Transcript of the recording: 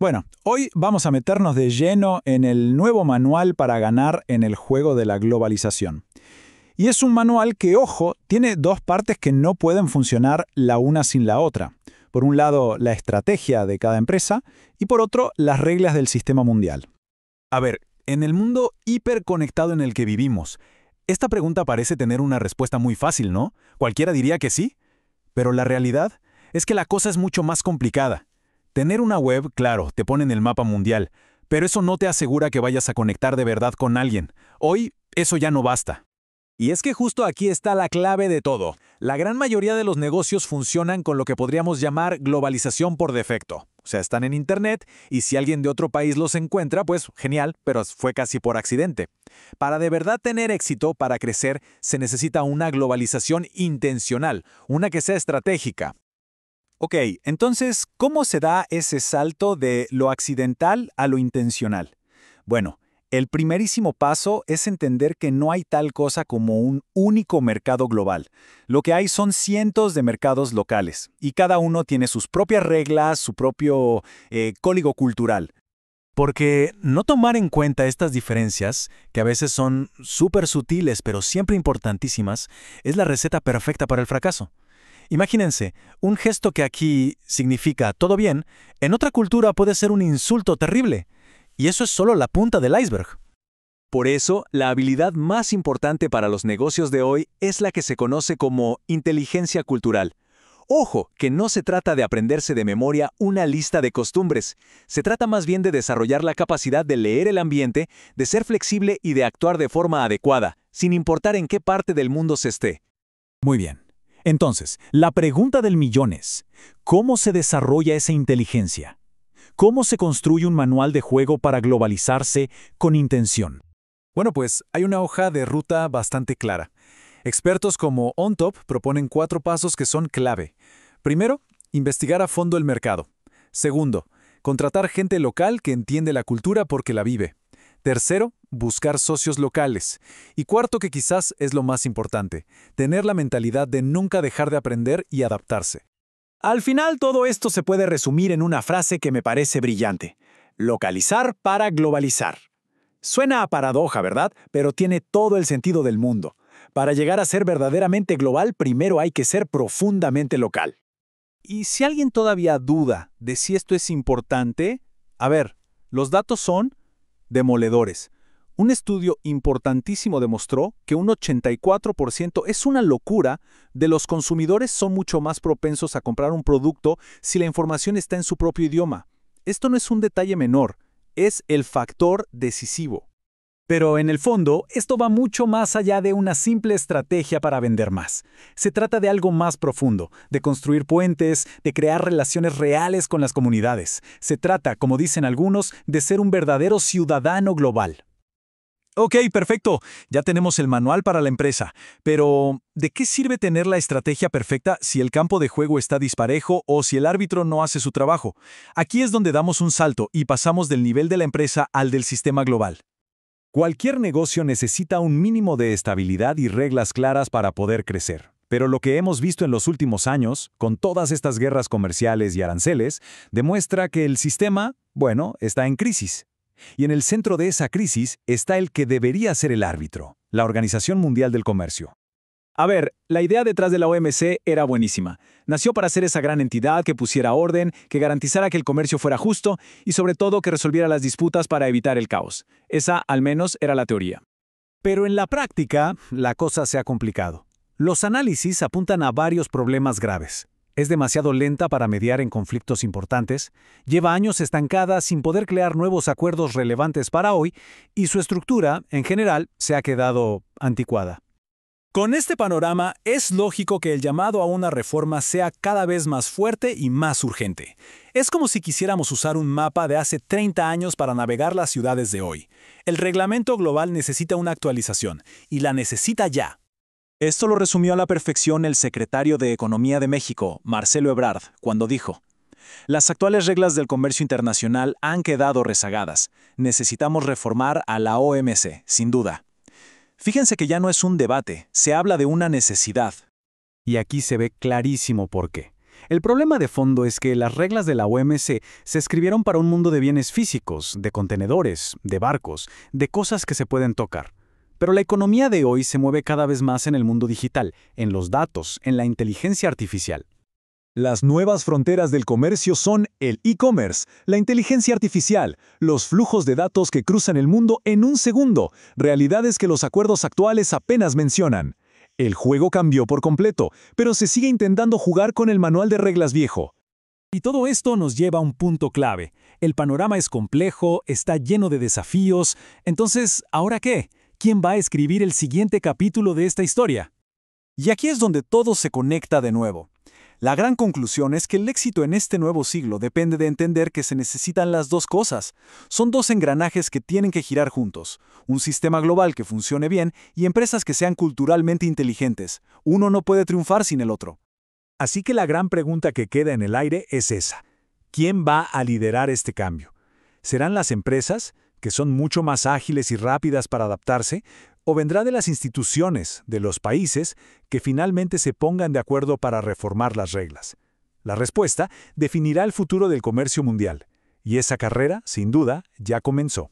Bueno, hoy vamos a meternos de lleno en el nuevo manual para ganar en el juego de la globalización. Y es un manual que, ojo, tiene dos partes que no pueden funcionar la una sin la otra. Por un lado, la estrategia de cada empresa y por otro, las reglas del sistema mundial. A ver, en el mundo hiperconectado en el que vivimos, esta pregunta parece tener una respuesta muy fácil, ¿no? Cualquiera diría que sí. Pero la realidad es que la cosa es mucho más complicada. Tener una web, claro, te pone en el mapa mundial, pero eso no te asegura que vayas a conectar de verdad con alguien. Hoy, eso ya no basta. Y es que justo aquí está la clave de todo. La gran mayoría de los negocios funcionan con lo que podríamos llamar globalización por defecto. O sea, están en Internet y si alguien de otro país los encuentra, pues genial, pero fue casi por accidente. Para de verdad tener éxito, para crecer, se necesita una globalización intencional, una que sea estratégica. Ok, entonces, ¿cómo se da ese salto de lo accidental a lo intencional? Bueno, el primerísimo paso es entender que no hay tal cosa como un único mercado global. Lo que hay son cientos de mercados locales, y cada uno tiene sus propias reglas, su propio código cultural. Porque no tomar en cuenta estas diferencias, que a veces son súper sutiles pero siempre importantísimas, es la receta perfecta para el fracaso. Imagínense, un gesto que aquí significa todo bien, en otra cultura puede ser un insulto terrible. Y eso es solo la punta del iceberg. Por eso, la habilidad más importante para los negocios de hoy es la que se conoce como inteligencia cultural. Ojo, que no se trata de aprenderse de memoria una lista de costumbres. Se trata más bien de desarrollar la capacidad de leer el ambiente, de ser flexible y de actuar de forma adecuada, sin importar en qué parte del mundo se esté. Muy bien. Entonces, la pregunta del millón es, ¿cómo se desarrolla esa inteligencia? ¿Cómo se construye un manual de juego para globalizarse con intención? Bueno, pues hay una hoja de ruta bastante clara. Expertos como OnTop proponen 4 pasos que son clave. Primero, investigar a fondo el mercado. Segundo, contratar gente local que entiende la cultura porque la vive. Tercero, buscar socios locales. Y cuarto, que quizás es lo más importante, tener la mentalidad de nunca dejar de aprender y adaptarse. Al final, todo esto se puede resumir en una frase que me parece brillante. Localizar para globalizar. Suena a paradoja, ¿verdad? Pero tiene todo el sentido del mundo. Para llegar a ser verdaderamente global, primero hay que ser profundamente local. Y si alguien todavía duda de si esto es importante, a ver, los datos son demoledores. Un estudio importantísimo demostró que un 84% es una locura de los consumidores son mucho más propensos a comprar un producto si la información está en su propio idioma. Esto no es un detalle menor, es el factor decisivo. Pero en el fondo, esto va mucho más allá de una simple estrategia para vender más. Se trata de algo más profundo, de construir puentes, de crear relaciones reales con las comunidades. Se trata, como dicen algunos, de ser un verdadero ciudadano global. Ok, perfecto. Ya tenemos el manual para la empresa. Pero, ¿de qué sirve tener la estrategia perfecta si el campo de juego está disparejo o si el árbitro no hace su trabajo? Aquí es donde damos un salto y pasamos del nivel de la empresa al del sistema global. Cualquier negocio necesita un mínimo de estabilidad y reglas claras para poder crecer. Pero lo que hemos visto en los últimos años, con todas estas guerras comerciales y aranceles, demuestra que el sistema, bueno, está en crisis. Y en el centro de esa crisis está el que debería ser el árbitro, la Organización Mundial del Comercio. A ver, la idea detrás de la OMC era buenísima. Nació para ser esa gran entidad que pusiera orden, que garantizara que el comercio fuera justo y sobre todo que resolviera las disputas para evitar el caos. Esa, al menos, era la teoría. Pero en la práctica, la cosa se ha complicado. Los análisis apuntan a varios problemas graves. Es demasiado lenta para mediar en conflictos importantes, lleva años estancada sin poder crear nuevos acuerdos relevantes para hoy y su estructura, en general, se ha quedado anticuada. Con este panorama, es lógico que el llamado a una reforma sea cada vez más fuerte y más urgente. Es como si quisiéramos usar un mapa de hace 30 años para navegar las ciudades de hoy. El reglamento global necesita una actualización, y la necesita ya. Esto lo resumió a la perfección el secretario de Economía de México, Marcelo Ebrard, cuando dijo: "Las actuales reglas del comercio internacional han quedado rezagadas. Necesitamos reformar a la OMC, sin duda". Fíjense que ya no es un debate, se habla de una necesidad. Y aquí se ve clarísimo por qué. El problema de fondo es que las reglas de la OMC se escribieron para un mundo de bienes físicos, de contenedores, de barcos, de cosas que se pueden tocar. Pero la economía de hoy se mueve cada vez más en el mundo digital, en los datos, en la inteligencia artificial. Las nuevas fronteras del comercio son el e-commerce, la inteligencia artificial, los flujos de datos que cruzan el mundo en un segundo, realidades que los acuerdos actuales apenas mencionan. El juego cambió por completo, pero se sigue intentando jugar con el manual de reglas viejo. Y todo esto nos lleva a un punto clave. El panorama es complejo, está lleno de desafíos. Entonces, ¿ahora qué? ¿Quién va a escribir el siguiente capítulo de esta historia? Y aquí es donde todo se conecta de nuevo. La gran conclusión es que el éxito en este nuevo siglo depende de entender que se necesitan las dos cosas. Son dos engranajes que tienen que girar juntos. Un sistema global que funcione bien y empresas que sean culturalmente inteligentes. Uno no puede triunfar sin el otro. Así que la gran pregunta que queda en el aire es esa. ¿Quién va a liderar este cambio? ¿Serán las empresas, que son mucho más ágiles y rápidas para adaptarse, o vendrá de las instituciones, de los países, que finalmente se pongan de acuerdo para reformar las reglas? La respuesta definirá el futuro del comercio mundial, y esa carrera, sin duda, ya comenzó.